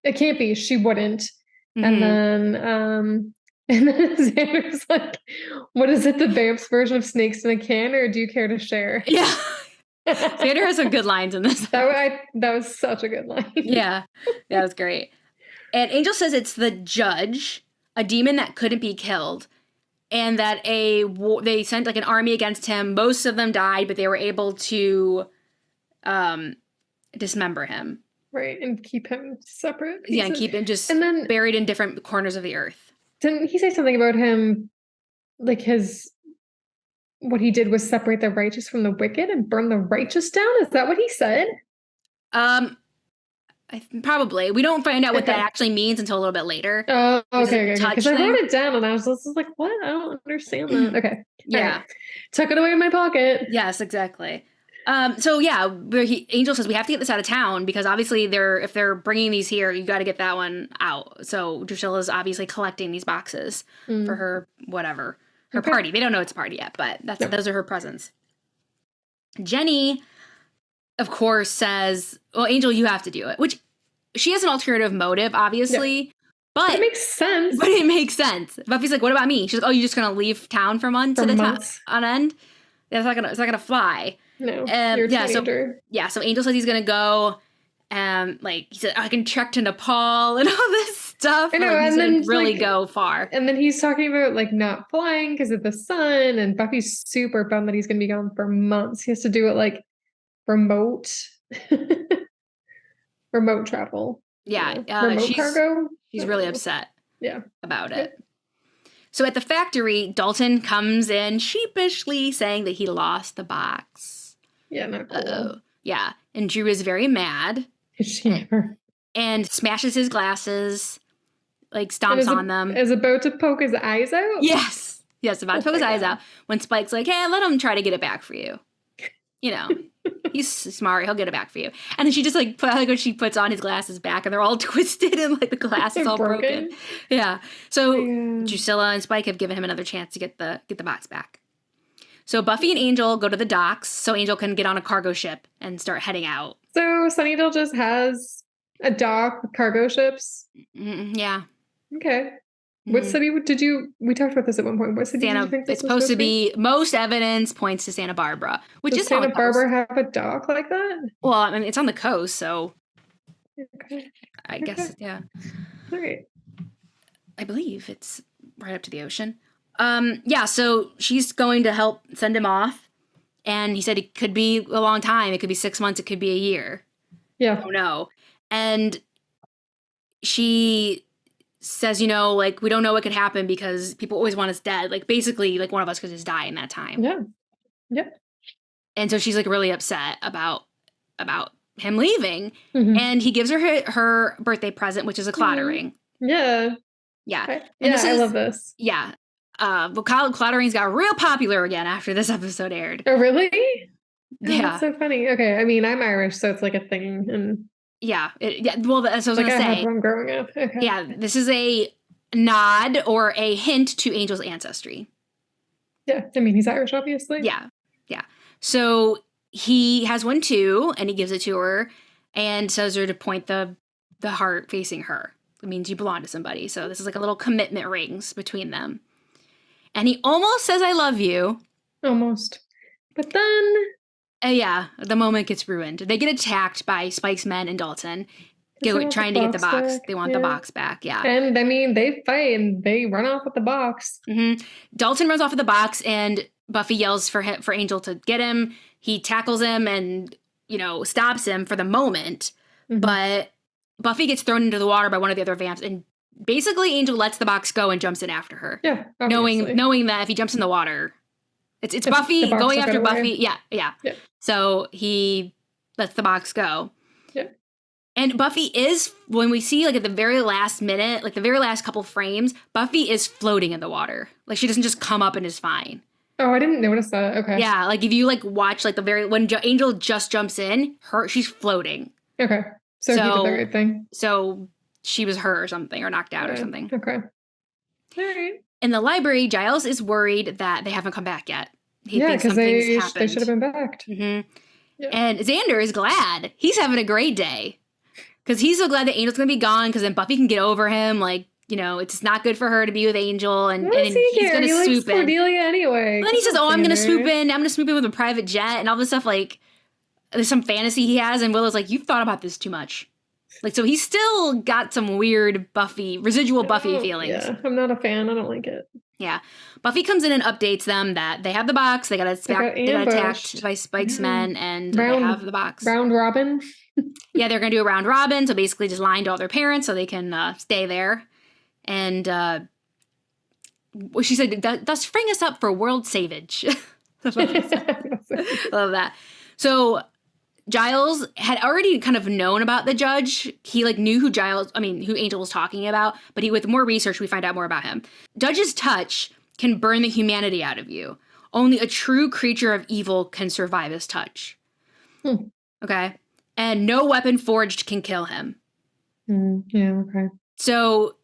It can't be. She wouldn't. And then and then Xander's like, what is it, the Vamps version of snakes in a can, or do you care to share?
Yeah. Xander has some good lines in this.
That was such a good line.
Yeah. That was great. And Angel says it's the judge, a demon that couldn't be killed, and that they sent like an army against him. Most of them died, but they were able to dismember him.
Right, and keep him separate.
Yeah, and keep him just buried in different corners of the earth.
Didn't he say something about him, like what he did was separate the righteous from the wicked and burn the righteous down? Is that what he said?
Probably. We don't find out what that actually means until a little bit later.
Oh, okay. Because I wrote it down and I was just like, what? I don't understand that. Okay.
Yeah.
Right. Tuck it away in my pocket.
Yes, exactly. So yeah, Angel says we have to get this out of town because obviously if they're bringing these here, you got to get that one out. So Drusilla's obviously collecting these boxes for her party. They don't know it's a party yet, but those are her presents. Jenny, of course, says, well, Angel, you have to do it, which she has an alternative motive, obviously. Yeah. But
it makes sense.
But it makes sense. Buffy's like, what about me? She's like, oh, you're just going to leave town for months at a time on end? It's not gonna fly. No, you're a teenager. So Angel says he's gonna go. Like he said, I can trek to Nepal and all this stuff. I know, and then really go far.
And then he's talking about like not flying because of the sun. And Buffy's super bummed that he's gonna be gone for months. He has to do it like remote travel.
Yeah,
remote cargo.
She's really upset. Yeah, about it. So at the factory, Dalton comes in sheepishly saying that he lost the box.
Yeah, not cool.
Uh-oh. Yeah, and Drew is very mad.
Is she ever?
And smashes his glasses, like stomps on them.
Is about to poke his eyes out?
Yes, about to poke his eyes out. When Spike's like, hey, let him try to get it back for you. You know, he's smart. He'll get it back for you. And then she just when she puts on his glasses back and they're all twisted and like the glass is all broken. Yeah. So Drusilla and Spike have given him another chance to get the box back. So Buffy and Angel go to the docks so Angel can get on a cargo ship and start heading out.
So Sunnydale just has a dock with cargo ships?
Yeah.
Okay. What city we talked about this at one point. What city did you think this
it's supposed to be? Most evidence points to Santa Barbara, which is
Santa Barbara have a dock like that?
Well, I mean, it's on the coast, so
okay.
I guess, yeah.
All right.
I believe it's right up to the ocean. Yeah, so she's going to help send him off, and he said it could be a long time. It could be 6 months. It could be a year.
Yeah.
Oh, no. And she says, we don't know what could happen because people always want us dead. Like, basically, like, one of us could just die in that time.
Yeah. Yep.
And so she's, like, really upset about him leaving. Mm-hmm. And he gives her birthday present, which is a clatter ring.
Yeah.
Yeah.
I love this.
Yeah. Clatter rings got real popular again after this episode aired.
Oh, really?
Yeah.
That's so funny. Okay. I mean, I'm Irish, so it's like a thing. And
yeah. Well, that's what I was going to say.
I had one growing up. Okay.
Yeah. This is a nod or a hint to Angel's ancestry.
Yeah. I mean, he's Irish, obviously.
Yeah. Yeah. So he has one too, and he gives it to her and tells her to point the heart facing her. It means you belong to somebody. So this is like a little commitment rings between them. And he almost says, I love you.
Almost. But then...
yeah, the moment gets ruined. They get attacked by Spike's men and Dalton, trying to get the box. They want the box back, yeah.
And, I mean, they fight and they run off with the box.
Mm-hmm. Dalton runs off with the box, and Buffy yells for Angel to get him. He tackles him and, stops him for the moment. Mm-hmm. But Buffy gets thrown into the water by one of the other vamps, and basically Angel lets the box go and jumps in after her.
Yeah,
knowing that if he jumps in the water, it's Buffy going after Buffy. Yeah. So he lets the box go.
Yeah.
And Buffy is, when we see like at the very last minute, like the very last couple frames, Buffy is floating in the water. Like she doesn't just come up and is fine.
Oh, I didn't notice that. Okay.
Yeah, like if you like watch like when Angel just jumps in, she's floating.
Okay. So he did the right thing.
So she was hurt or something, or knocked out or something.
Okay. All right.
In the library, Giles is worried that they haven't come back yet. He
thinks because they should have been backed.
Mm-hmm.
Yeah.
And Xander is glad. He's having a great day. Because he's so glad that Angel's going to be gone, because then Buffy can get over him. Like, you know, it's not good for her to be with Angel. And,
What does
and
he
he's
care?
going to
He
swoop
likes
in.
Cordelia anyway.
And then he says,
Come on,
I'm going to
Xander.
swoop in. I'm going to swoop in with a private jet and all this stuff. Like, there's some fantasy he has. And Willow's like, you've thought about this too much. Like, so he's still got some weird residual Buffy feelings.
Yeah, I'm not a fan. I don't like it.
Yeah. Buffy comes in and updates them that they have the box. They got attacked by Spike's men, and they have the box.
Round robin?
Yeah, they're going to do a round robin. So basically just lying to all their parents so they can stay there. And she said, thus freeing us up for world savage. That's what I said. I love that. So Giles had already kind of known about the judge. He knew who Angel was talking about, but with more research, we find out more about him. Judge's touch can burn the humanity out of you. Only a true creature of evil can survive his touch. Okay? And no weapon forged can kill him.
Yeah, okay.
So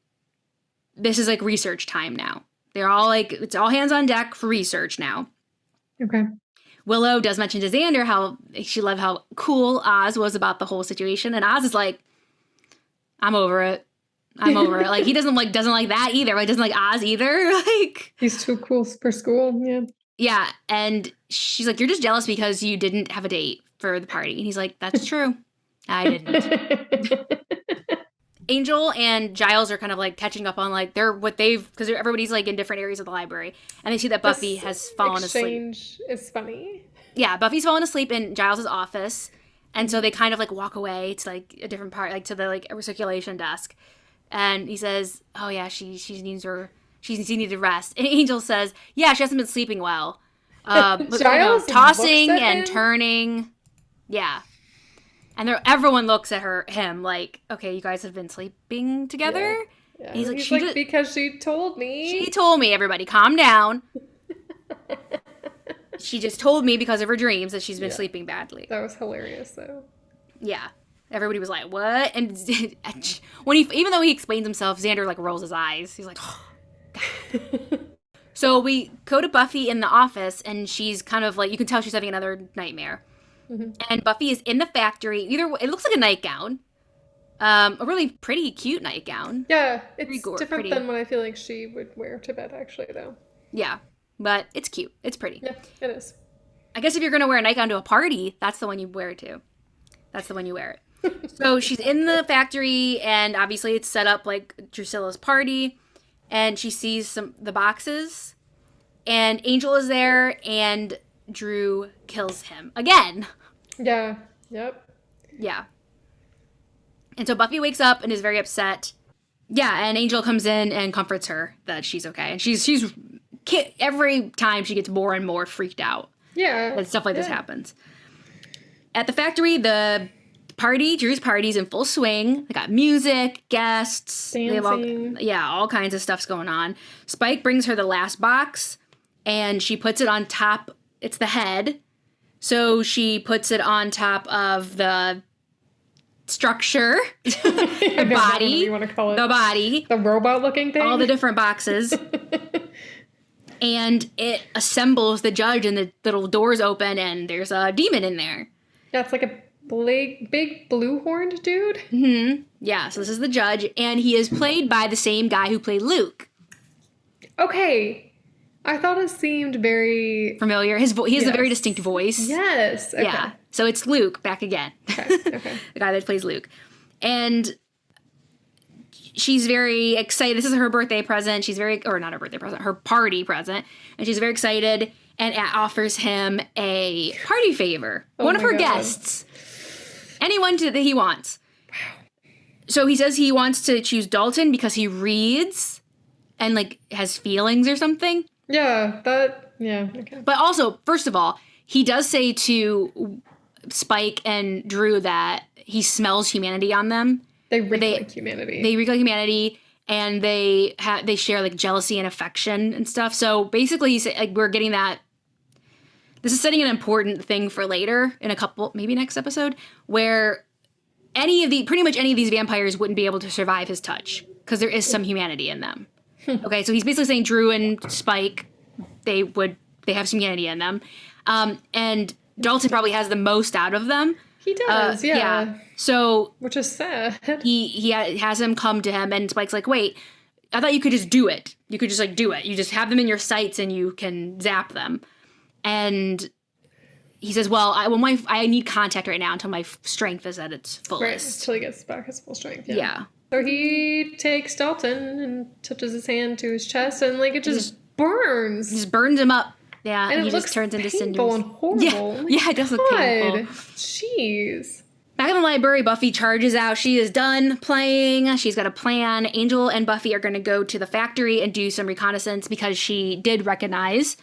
this is research time now. They're all it's all hands on deck for research now.
Okay.
Willow does mention to Xander how she loved how cool Oz was about the whole situation. And Oz is like, I'm over it. I'm over it. He doesn't like that either. Doesn't like Oz either.
He's too cool for school. Yeah.
Yeah. And she's like, you're just jealous because you didn't have a date for the party. And he's like, that's true. I didn't. Angel and Giles are kind of catching up on because everybody's in different areas of the library, and they see that Buffy has fallen asleep.
Exchange is funny.
Yeah, Buffy's fallen asleep in Giles' office, and so they kind of walk away to a different part, to the recirculation desk, and he says, "Oh yeah, she needed rest." And Angel says, "Yeah, she hasn't been sleeping well,
Giles
tossing
looks at
and
him?
turning, yeah." And everyone looks at him like, okay, you guys have been sleeping together?
Yeah.
And he's
because she told me.
She told me, everybody, calm down. She just told me because of her dreams that she's been sleeping badly.
That was hilarious, though.
Yeah. Everybody was like, what? And even though he explains himself, Xander rolls his eyes. He's like, oh, God. So we go to Buffy in the office, and she's kind of you can tell she's having another nightmare. Mm-hmm. And Buffy is in the factory. It looks like a nightgown. A really pretty, cute nightgown.
Yeah, it's different than what I feel like she would wear to bed, actually, though.
Yeah, but it's cute. It's pretty.
Yeah, it is.
I guess if you're going to wear a nightgown to a party, that's the one you wear it to. That's the one you wear it. So she's in the factory, and obviously it's set up like Drusilla's party. And she sees the boxes, and Angel is there, and Drew kills him again.
Yeah. Yep.
Yeah. And so Buffy wakes up and is very upset. Yeah, and Angel comes in and comforts her that she's okay. And she's every time she gets more and more freaked out.
Yeah.
That stuff like this happens. At the factory, Drew's party's in full swing. They got music, guests.
Dancing.
All kinds of stuff's going on. Spike brings her the last box, and she puts it on top. It's the head. So she puts it on top of the structure, the body,
you want to call it.
The body,
the robot-looking thing,
all the different boxes, and it assembles the judge, and the little doors open, and there's a demon in there.
Yeah, it's like a big blue-horned dude.
Mm-hmm. Yeah, so this is the judge, and he is played by the same guy who played Luke.
Okay. I thought it seemed very
familiar. He has a very distinct voice.
Yes. Okay.
Yeah. So it's Luke back again. Okay. The guy that plays Luke. And she's very excited. This is her birthday present. Not her birthday present, her party present. And she's very excited and offers him a party favor. One of her guests. Anyone that he wants. Wow. So he says he wants to choose Dalton because he reads and has feelings or something.
Yeah, okay.
But also, first of all, he does say to Spike and Drew that he smells humanity on them.
They reek like humanity.
They reek like humanity, and they share jealousy and affection and stuff. So basically, we're getting that. This is setting an important thing for later in maybe next episode, where pretty much any of these vampires wouldn't be able to survive his touch because there is some humanity in them. Okay, so he's basically saying Drew and Spike, they have some humanity in them. And Dalton probably has the most out of them.
He does, yeah.
So
which is sad.
He has him come to him, and Spike's like, wait, I thought you could just do it. You could just, like, do it. You just have them in your sights and you can zap them. And he says, well, I need contact right now until my strength is at its fullest.
Right, until he gets back his full strength,
Yeah.
So he takes Dalton and touches his hand to his chest, and, like, it just burns.
Just burns him up. Yeah,
and
he
it looks
just turns into
painful
cinders.
And horrible.
Yeah, it does look painful.
Jeez.
Back in the library, Buffy charges out. She is done playing. She's got a plan. Angel and Buffy are going to go to the factory and do some reconnaissance because she did recognize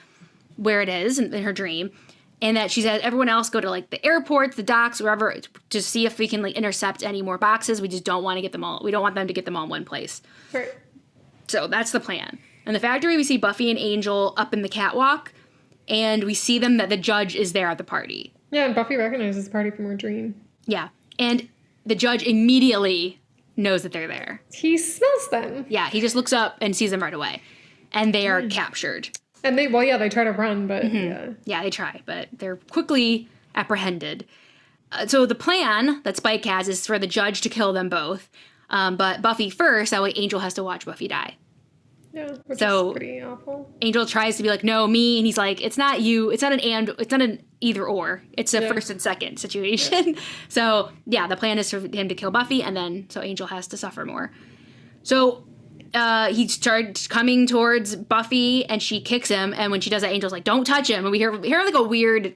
where it is in her dream. And that she said everyone else go to, like, the airports, the docks, wherever, to see if we can, like, intercept any more boxes. We just don't want to get them all. We don't want them to get them all in one place.
Right.
So that's the plan. In the factory, we see Buffy and Angel up in the catwalk. And we see them that the judge is there at the party. Yeah,
and Buffy recognizes the party from her dream.
Yeah. And the judge immediately knows that they're there.
He smells them.
Yeah, he just looks up and sees them right away. And they are captured.
And they try to run, but
Yeah, they try, but they're quickly apprehended. So the plan that Spike has is for the judge to kill them both. But Buffy first, that way Angel has to watch Buffy die.
Yeah, which is pretty awful.
Angel tries to be like, no, me, and he's like, it's not you, it's not an either or. It's a first and second situation. Yeah. So, yeah, the plan is for him to kill Buffy, and then so Angel has to suffer more. So he starts coming towards Buffy, and she kicks him, and when she does that, Angel's like, don't touch him. And we hear like a weird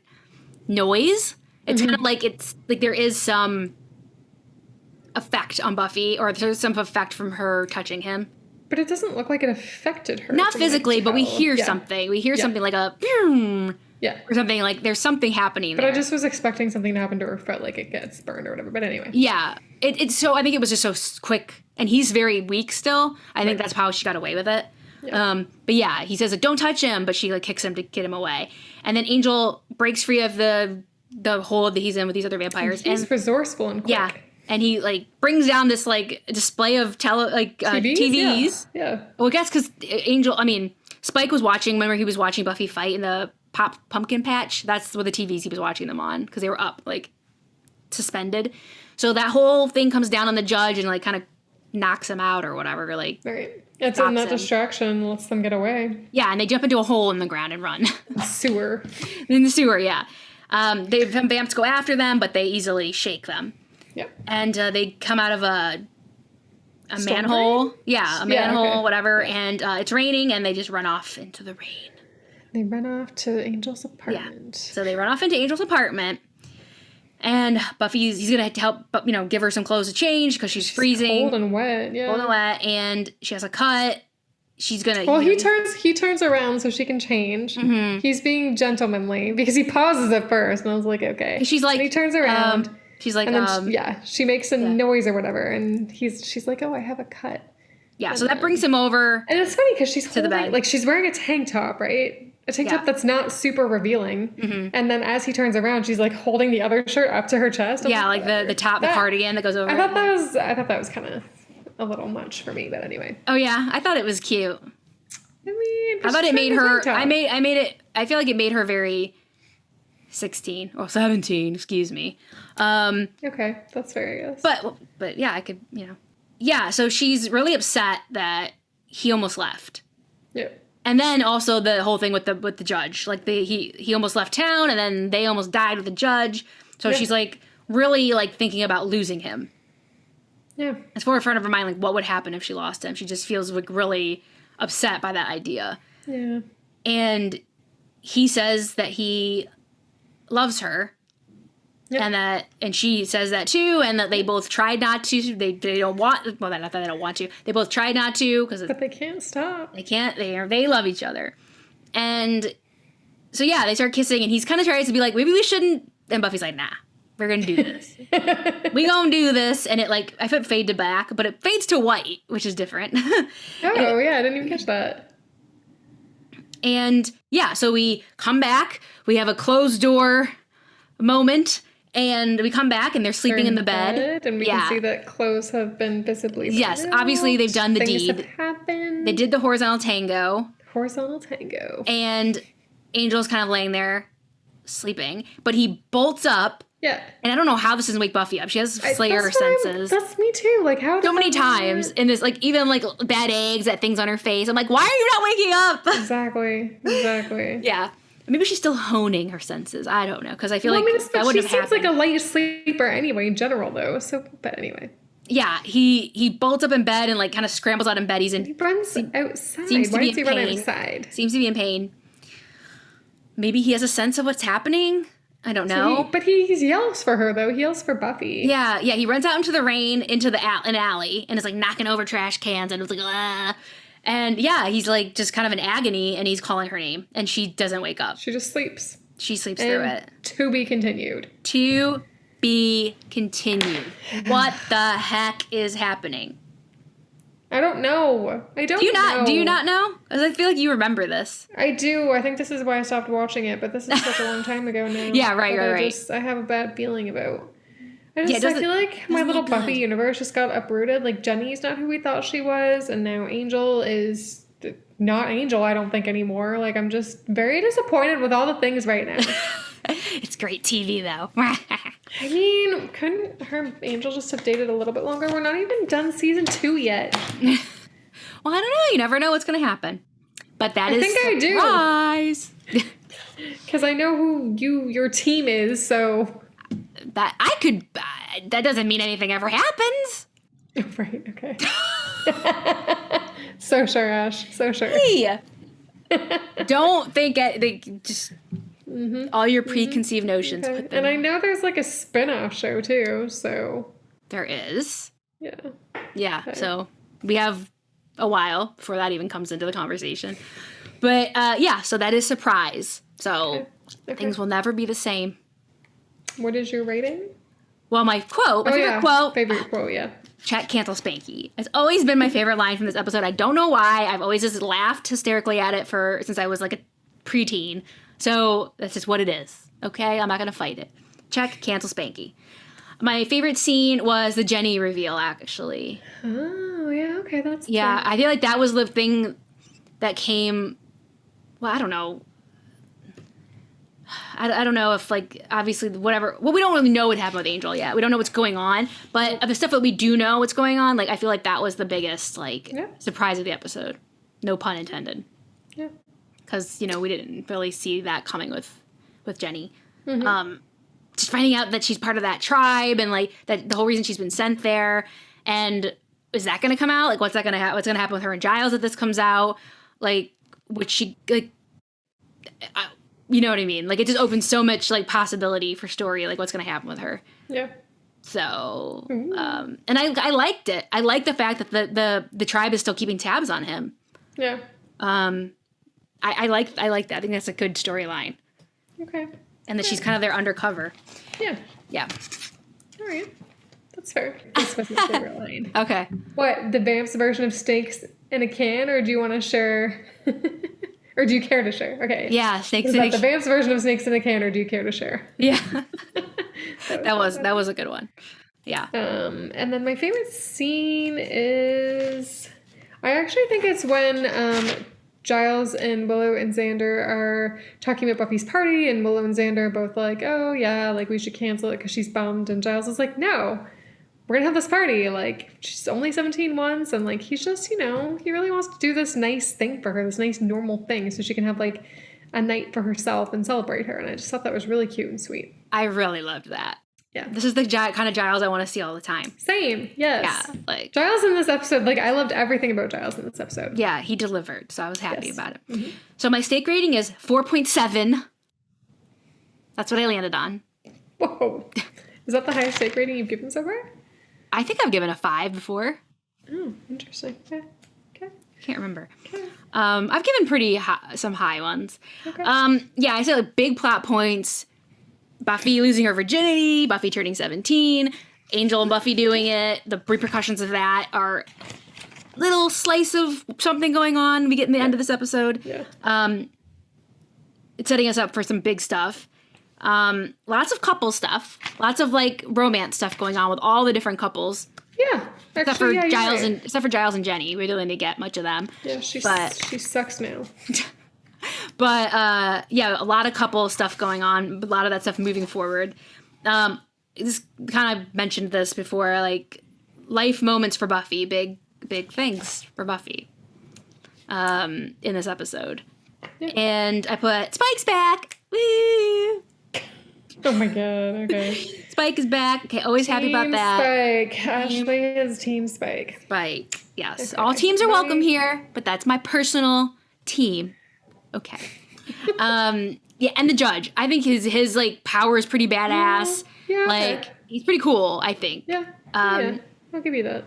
noise. It's kind of like there is some effect on Buffy, or there's some effect from her touching him.
But it doesn't look like it affected her.
Not physically, but we hear something. We hear something like a boom.
Yeah.
Or something like there's something happening there.
But I just was expecting something to happen to her foot, like it gets burned or whatever. But anyway.
Yeah. It's so I think it was just so quick. And he's very weak still. I think that's how she got away with it. Yeah. But yeah, he says, like, don't touch him. But she, like, kicks him to get him away. And then Angel breaks free of the hole that he's in with these other vampires.
He's resourceful and quick.
Yeah. And he, like, brings down this, like, display of TVs.
Yeah.
Well, I guess because Spike was watching, remember he was watching Buffy fight in the pumpkin patch? That's what the TVs he was watching them on, because they were up, like, suspended. So that whole thing comes down on the judge and, like, kind of knocks him out or whatever, like.
Right. It's in that distraction, lets them get away.
Yeah, and they jump into a hole in the ground and run.
Sewer.
In the sewer, yeah. Vamps go after them, but they easily shake them.
Yep.
And they come out of a manhole. Yeah, a manhole, whatever. Yeah. And it's raining, and they just run off into the rain.
They run off to Angel's apartment.
Yeah. So they run off into Angel's apartment. And he's going to help, give her some clothes to change because she's freezing.
Cold and wet, yeah.
Cold and wet. And she has a cut. She's going to...
Well, he turns around so she can change. Mm-hmm. He's being gentlemanly because he pauses at first. And I was like, okay.
She's like...
And he turns around.
She's like,
and then she makes a noise or whatever, and she's like, oh, I have a cut.
Yeah, and so that brings him over.
And it's funny because she's
to the bed.
Like, she's wearing a tank top, right? A tank top that's not super revealing. Mm-hmm. And then as he turns around, she's like holding the other shirt up to her chest.
Yeah, like the top, the cardigan that goes over.
I thought that was kind of a little much for me, but anyway.
Oh yeah, I thought it was cute.
I
thought it made her. I feel like it made her very 16 or 17. Excuse me.
Okay, that's fair, I guess.
But yeah, I could, Yeah, so she's really upset that he almost left.
Yeah.
And then also the whole thing with the judge. Like he almost left town, and then they almost died with the judge. So she's like really like thinking about losing him.
Yeah.
It's forefront of her mind, like what would happen if she lost him. She just feels like really upset by that idea.
Yeah.
And he says that he loves her. Yep. And she says that too, and that they both tried not to. They don't want. Well, not that they don't want to. They both tried not to
but they can't stop.
They can't. They love each other, and so yeah, they start kissing, and he's kind of tries to be like, maybe we shouldn't. And Buffy's like, nah, we're gonna do this. We gonna do this, and it I felt fade to black, but it fades to white, which is different.
Oh yeah, I didn't even catch that.
And yeah, so we come back. We have a closed door moment. And we come back, and they're sleeping in the bed.
And we can see that clothes have been visibly burned.
Yes, obviously they've done the deed.
Things have happened.
They did the horizontal tango.
Horizontal tango.
And Angel's kind of laying there, sleeping, but he bolts up.
Yeah.
And I don't know how this doesn't wake Buffy up. She has Slayer senses.
That's me too. Like, how?
So many times in this, like, even like bad eggs, that things on her face. I'm like, why are you not waking up?
Exactly.
Yeah. Maybe she's still honing her senses. I don't know, because I feel that wouldn't have happened. She
seems like a light sleeper anyway, in general, though. So, but anyway.
Yeah, he bolts up in bed and like kind of scrambles out in bed.
He runs outside. Why does he run outside?
Seems to be in pain. Maybe he has a sense of what's happening. I don't know.
But he yells for her, though. He yells for Buffy.
Yeah. He runs out into the rain, into an alley, and is like knocking over trash cans, and it's like, ah. And yeah, he's like just kind of in agony, and he's calling her name, and she doesn't wake up.
She just sleeps.
She sleeps through it.
To be continued.
To be continued. What the heck is happening?
I don't know. Do
you not know? Because I feel like you remember this.
I do. I think this is why I stopped watching it, but this is such a long time ago now.
Yeah, right.
I have a bad feeling about. I feel like my little Buffy universe just got uprooted. Like, Jenny's not who we thought she was, and now Angel is not Angel, I don't think, anymore. Like, I'm just very disappointed with all the things right now.
It's great TV, though.
I mean, couldn't her Angel just have dated a little bit longer? We're not even done season 2 yet.
Well, I don't know. You never know what's going to happen. But I think surprise.
I do. Because I know who your team is, so...
That doesn't mean anything ever happens.
Right, okay. So sure, Ash. So sure.
Hey! Don't think just... Mm-hmm. All your preconceived notions.
Okay. And I know there's like a spin-off show too, so...
There is.
Yeah.
Yeah, okay. So we have a while before that even comes into the conversation. But yeah, so that is surprise. So things will never be the same.
What is your rating?
Well, my favorite quote.
Yeah.
Check, cancel, Spanky. It's always been my favorite line from this episode. I don't know why. I've always just laughed hysterically at it since I was like a preteen. So that's just what it is. Okay? I'm not going to fight it. Check, cancel, Spanky. My favorite scene was the Jenny reveal, actually.
Oh, yeah. Okay, that's
cute. I feel like that was the thing that came... Well, I don't know. I don't know if, like, obviously, whatever... Well, we don't really know what happened with Angel yet. We don't know what's going on. But of the stuff that we do know what's going on, like, I feel like that was the biggest, like, surprise of the episode. No pun intended.
Yeah.
Because, we didn't really see that coming with Jenny.
Mm-hmm.
Just finding out that she's part of that tribe and, like, that the whole reason she's been sent there. And is that going to come out? Like, what's going to happen with her and Giles if this comes out? Like, would she, like... you know what I mean? Like, it just opens so much, like, possibility for story, like, what's going to happen with her.
Yeah.
So, and I liked it. I like the fact that the tribe is still keeping tabs on him.
Yeah.
I like that. I think that's a good storyline.
Okay.
And that she's kind of there undercover.
Yeah.
Yeah.
All right. That's fair. This was my favorite line.
Okay.
What, the Vamps version of snakes in a can, or do you want to share... Or do you care to share? Okay.
Yeah, snakes in a can.
The Vamps version of snakes in a can, or do you care to share?
Yeah. that was a good one. Yeah.
And then my favorite scene is... I actually think it's when Giles and Willow and Xander are talking about Buffy's party, and Willow and Xander are both like, oh, yeah, like, we should cancel it because she's bummed. And Giles is like, no, we're going to have this party. Like, she's only 17 once, and, like, he's just, he really wants to do this nice thing for her, this nice normal thing, so she can have, like, a night for herself and celebrate her. And I just thought that was really cute and sweet.
I really loved that.
Yeah.
This is the kind of Giles I want to see all the time.
Same. Yes.
Yeah. Like,
Giles in this episode, like, I loved everything about Giles in this episode.
Yeah, he delivered, so I was happy about it. Mm-hmm. So my stake rating is 4.7. That's what I landed on.
Whoa. Is that the highest stake rating you've given so far?
I think I've given a 5 before.
Oh, interesting. Okay.
Can't remember. Okay. I've given some high ones.
Okay.
Yeah, I said, like, big plot points. Buffy losing her virginity, Buffy turning 17, Angel and Buffy doing it. The repercussions of that are little slice of something going on. We get in the end of this episode.
Yeah.
It's setting us up for some big stuff. Lots of couple stuff. Lots of, like, romance stuff going on with all the different couples.
Yeah. Actually,
except for Giles and Jenny. We don't really get much of them.
Yeah, she sucks now.
But yeah, a lot of couple stuff going on. A lot of that stuff moving forward. Just kind of mentioned this before, like life moments for Buffy, big things for Buffy in this episode. Yeah. And I put Spike's back. Woo!
Oh my god, okay.
Spike is back. Okay, always happy about that.
Spike. Ashley is Team Spike.
Spike, yes.
Okay.
All teams are welcome here, but that's my personal team. Okay. Yeah, and the judge. I think his like power is pretty badass.
Yeah.
Like he's pretty cool, I think.
Yeah. Yeah. I'll give you that.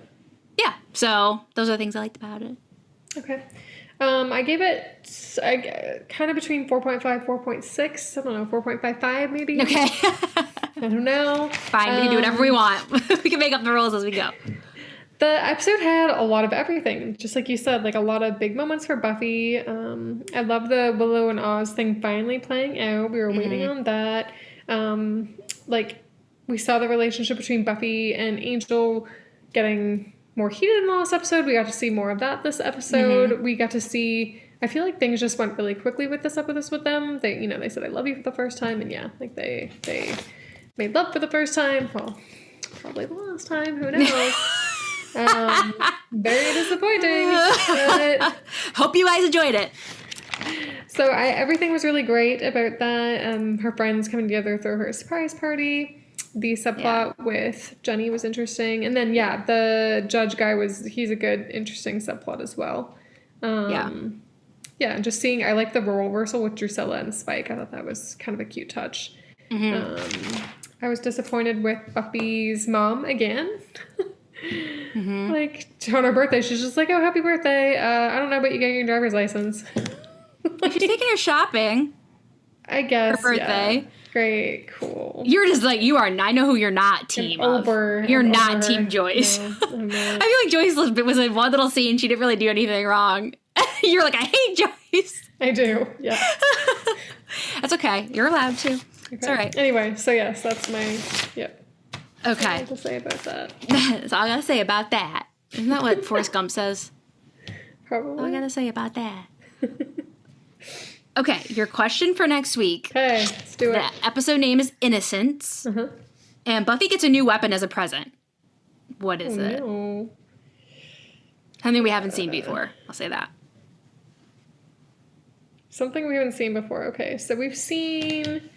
Yeah. So those are the things I liked about it.
Okay. I gave it kind of between 4.5, 4.6. I don't know, 4.55 maybe.
Okay.
I don't know.
Fine, we can do whatever we want. We can make up the rules as we go.
The episode had a lot of everything, just like you said, like a lot of big moments for Buffy. I love the Willow and Oz thing finally playing out. We were waiting on that. Like we saw the relationship between Buffy and Angel getting more heated in the last episode. We got to see more of that this episode. We got to see, I feel like things just went really quickly with this episode with them. They, you know, they said I love you for the first time, and yeah, like they made love for the first time. Well, probably the last time, who knows. Very disappointing. But
hope you guys enjoyed it.
So everything was really great about that. Her friends coming together through her surprise party. The subplot with Jenny was interesting. And then, yeah, the judge guy he's a good, interesting subplot as well. Yeah, and just seeing, I like the role reversal with Drusilla and Spike. I thought that was kind of a cute touch. I was disappointed with Buffy's mom again. Like, on her birthday, she's just like, oh, happy birthday. I don't know about you getting your driver's license.
She's taking her shopping.
I guess,
her birthday.
Yeah. Great, cool.
You're just like, you are, I know who you're not team of. You're not team Joyce. No, I feel like Joyce was in one little scene, she didn't really do anything wrong. You're like, I hate Joyce.
I do, yeah.
That's okay. You're allowed to. Okay. It's all right.
Anyway, so yes, that's my, yep.
Okay.
That's all I have to say about that.
That's all I gotta say about that. Isn't that what Forrest Gump says?
Probably.
All I gotta say about that. Okay, your question for next week.
Okay, let's do it.
The episode name is Innocence. And Buffy gets a new weapon as a present. What is it?
No.
Something we haven't seen before. I'll say that.
Something we haven't seen before. Okay, so we've seen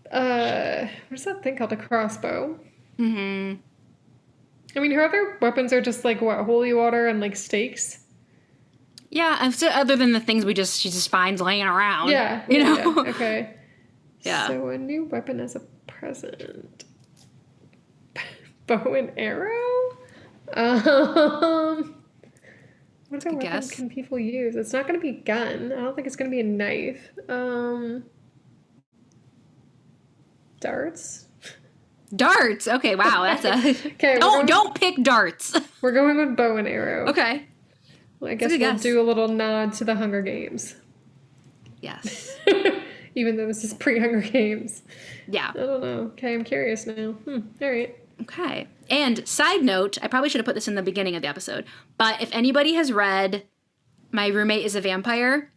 what's that thing called? A crossbow. I mean, her other weapons are just like what, holy water and like stakes.
Yeah, so other than the things she just finds laying around.
Yeah,
you know.
Yeah, okay.
Yeah.
So a new weapon as a present. Bow and arrow. What other weapons can people use? It's not going to be a gun. I don't think it's going to be a knife. Darts.
Darts. Okay. Wow. That's a.
Okay.
Don't pick darts.
We're going with bow and arrow.
Okay.
Well, I guess we'll do a little nod to the Hunger Games.
Yes.
Even though this is pre-Hunger Games.
Yeah.
I don't know. Okay, I'm curious now. All right.
Okay. And side note, I probably should have put this in the beginning of the episode, but if anybody has read My Roommate is a Vampire,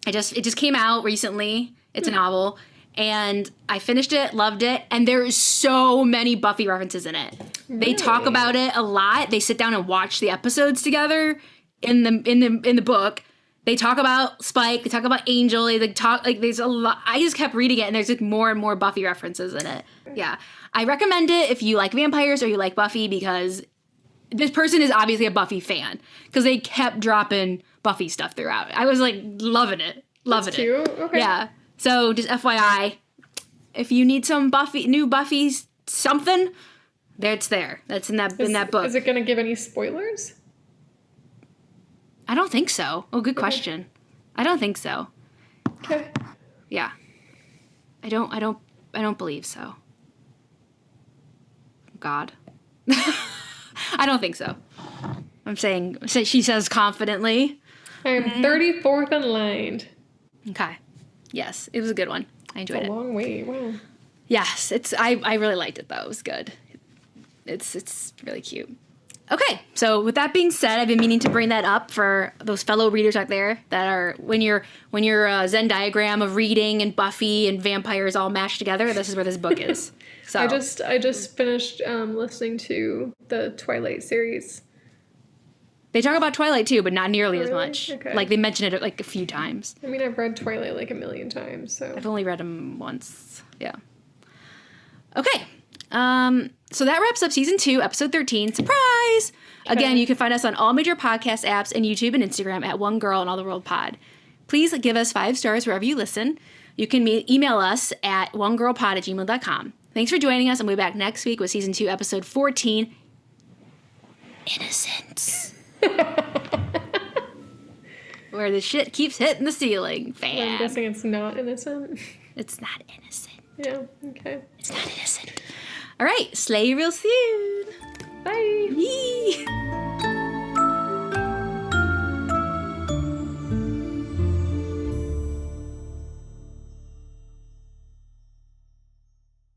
it just came out recently. It's a novel. And I finished it, loved it, and there is so many Buffy references in it. Really? They talk about it a lot. They sit down and watch the episodes together in the book. They talk about Spike. They talk about Angel. They talk like there's a lot. I just kept reading it, and there's like more and more Buffy references in it. Yeah, I recommend it if you like vampires or you like Buffy, because this person is obviously a Buffy fan because they kept dropping Buffy stuff throughout. I was like loving it,
That's cute. Okay.
Yeah. So just FYI, if you need some new Buffy something, it's there. That's in that book.
Is it going to give any spoilers?
I don't think so. Oh, good question. I don't think so.
Okay.
Yeah. I don't believe so. God. I don't think so. I'm saying, she says confidently.
I am 34th in line.
Okay. Yes, it was a good one. I enjoyed it.
It's a long wait. Wow.
Yes, I really liked it though. It was good. It's really cute. Okay, so with that being said, I've been meaning to bring that up for those fellow readers out there that are when your Venn diagram of reading and Buffy and vampires all mashed together. This is where this book is. So
I just finished listening to the Twilight series.
they talk about Twilight too, but not nearly as
Really?
much.
Okay.
Like they mention it like a few times.
I mean, I've read Twilight like a million times, so
I've only read them once. Yeah. Okay. So that wraps up season 2, episode 13. Surprise!
Okay.
Again, you can find us on all major podcast apps and YouTube and Instagram at One Girl in All the World Pod. Please give us 5 stars wherever you listen. You can email us at onegirlpod@gmail.com. Thanks for joining us, and we'll be back next week with season 2, episode 14, Innocence. Where the shit keeps hitting the ceiling. Fan.
I'm guessing it's not innocent.
It's not innocent.
Yeah, okay.
It's not innocent. All right, slay you real soon.
Bye.
Yee.